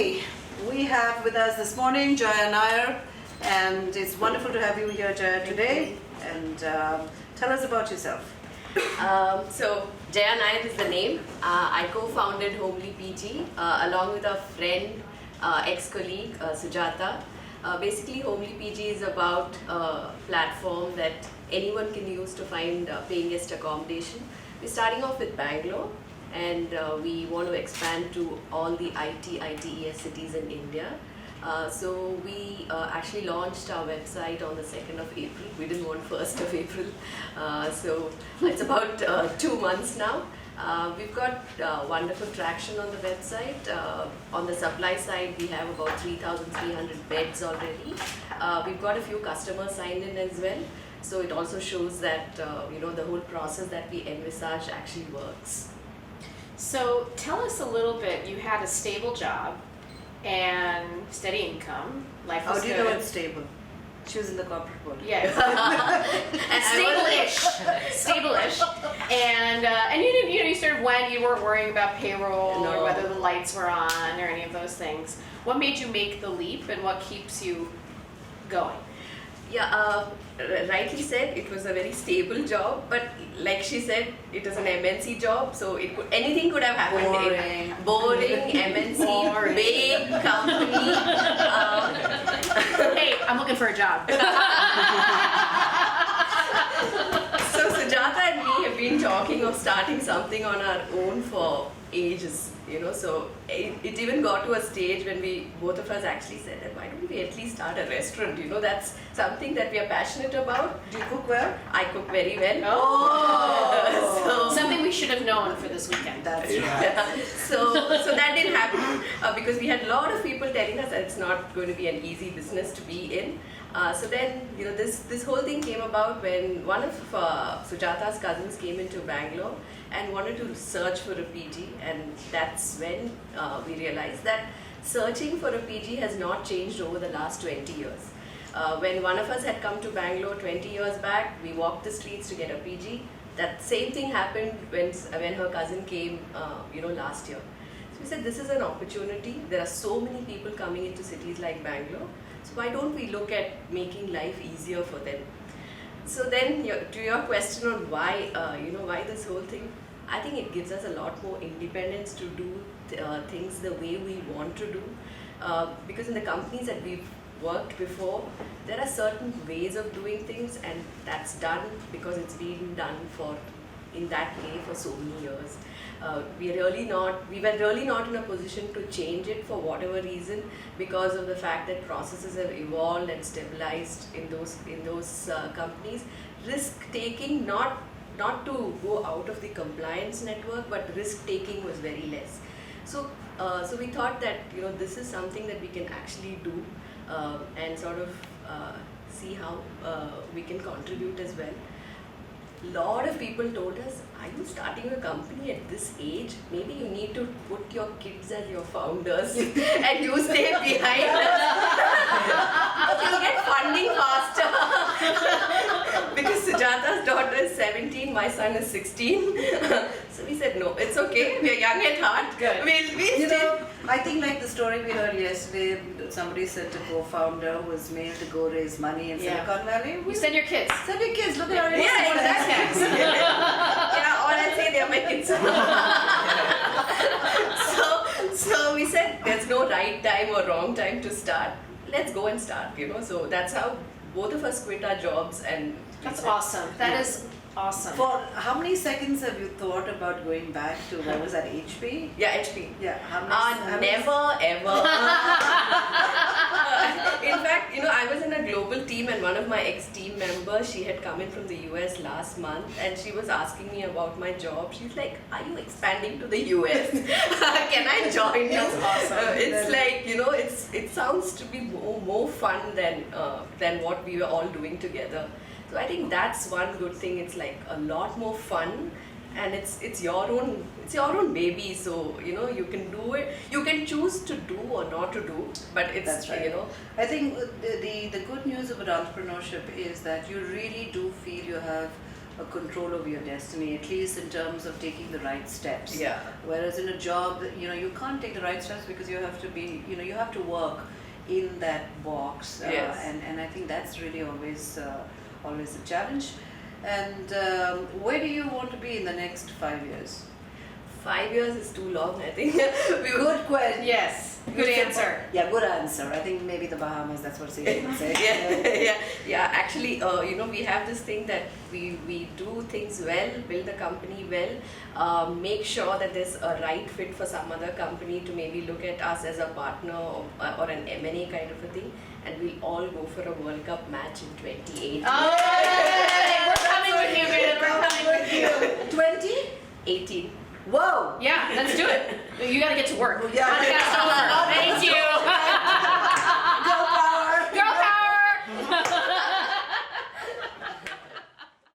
Okay, we have with us this morning Jaya Nair, and it's wonderful to have you here, Jaya, today. And tell us about yourself. So Jaya Nair is the name. I co-founded Homely PG along with a friend, ex-colleague Sujata. Basically, Homely PG is about a platform that anyone can use to find paying guest accommodation. We're starting off with Bangalore, and we want to expand to all the ITES cities in India. So we actually launched our website on the 2nd of April. We didn't want 1st of April. So it's about 2 months now. We've got wonderful traction on the website. On the supply side, we have about 3,300 beds already. We've got a few customers signed in as well. So it also shows that the whole process that we envisage actually works. So tell us a little bit. You had a stable job and steady income. Life was How do you good. know it's stable? She was in the corporate world. Yes. Stable-ish. And you didn't, you sort of went. You weren't worrying about payroll or whether the lights were on or any of those things. What made you make the leap, and what keeps you going? Yeah, rightly said, it was a very stable job, but like she said, it was an MNC job, so anything could have happened. Boring MNC, Boring. big company. Hey, I'm looking for a job. So Sujata and me have been talking of starting something on our own for ages, so it even got to a stage when both of us actually said that why don't we at least start a restaurant, that's something that we are passionate about. Do you cook well? I cook very well. Oh! Something we should have known for this weekend. That's right. Yeah. So that didn't happen because we had a lot of people telling us that it's not going to be an easy business to be in. So then, this whole thing came about when one of Sujata's cousins came into Bangalore and wanted to search for a PG, and that's when we realized that searching for a PG has not changed over the last 20 years. When one of us had come to Bangalore 20 years back, we walked the streets to get a PG. That same thing happened when her cousin came, last year. So we said, this is an opportunity. There are so many people coming into cities like Bangalore. So why don't we look at making life easier for them? So then, to your question on why, why this whole thing, I think it gives us a lot more independence to do things the way we want to do. Because in the companies that we've worked before, there are certain ways of doing things, and that's done because it's been done in that way for so many years. We were really not in a position to change it for whatever reason, because of the fact that processes have evolved and stabilized in those companies. Risk taking, not to go out of the compliance network, but risk taking was very less. So we thought that this is something that we can actually do and sort of see how we can contribute as well. Lot of people told us, are you starting a company at this age? Maybe you need to put your kids as your founders and you stay behind us. You'll get funding faster. Because Sujata's daughter is 17, my son is 16. So we said, no, it's okay, we're young at heart. Good. I think like the story we heard yesterday, somebody said to co-founder was made to go raise money in Silicon Valley. You send your kids. Send your kids, look at our Yeah, exactly. Yeah, all I say, they're my kids. So we said there's no right time or wrong time to start. Let's go and start, So that's how both of us quit our jobs, and That's awesome. That is awesome. For how many seconds have you thought about going back to, what was that, HP? Yeah, HP. Yeah, how many? Never ever. In fact, I was in a global team, and one of my ex-team members, she had come in from the US last month, and she was asking me about my job. She's like, are you expanding to the US? Can I join you? That's awesome. It's like, it sounds to be more fun than what we were all doing together. So I think that's one good thing. It's like a lot more fun, and it's your own baby. So you can do it. You can choose to do or not to do. But it's That's right. I think the good news about entrepreneurship is that you really do feel you have a control over your destiny, at least in terms of taking the right steps. Yeah. Whereas in a job, you can't take the right steps because you have to be, you have to work in that box. Yes. And I think that's really always always a challenge. And where do you want to be in the next 5 years? 5 years is too long, I think. Good question. Yes, good answer. Yeah, good answer. I think maybe the Bahamas, that's what they would say. Yeah. Actually, we have this thing that we do things well, build the company well, make sure that there's a right fit for some other company to maybe look at us as a partner or an M&A kind of a thing, and we'll all go for a World Cup match in 2018. Oh, we're coming with you, man. We're coming with you. 20? 18. Whoa! Yeah, let's do it. You gotta get to work. Yeah. Podcast over. Thank you.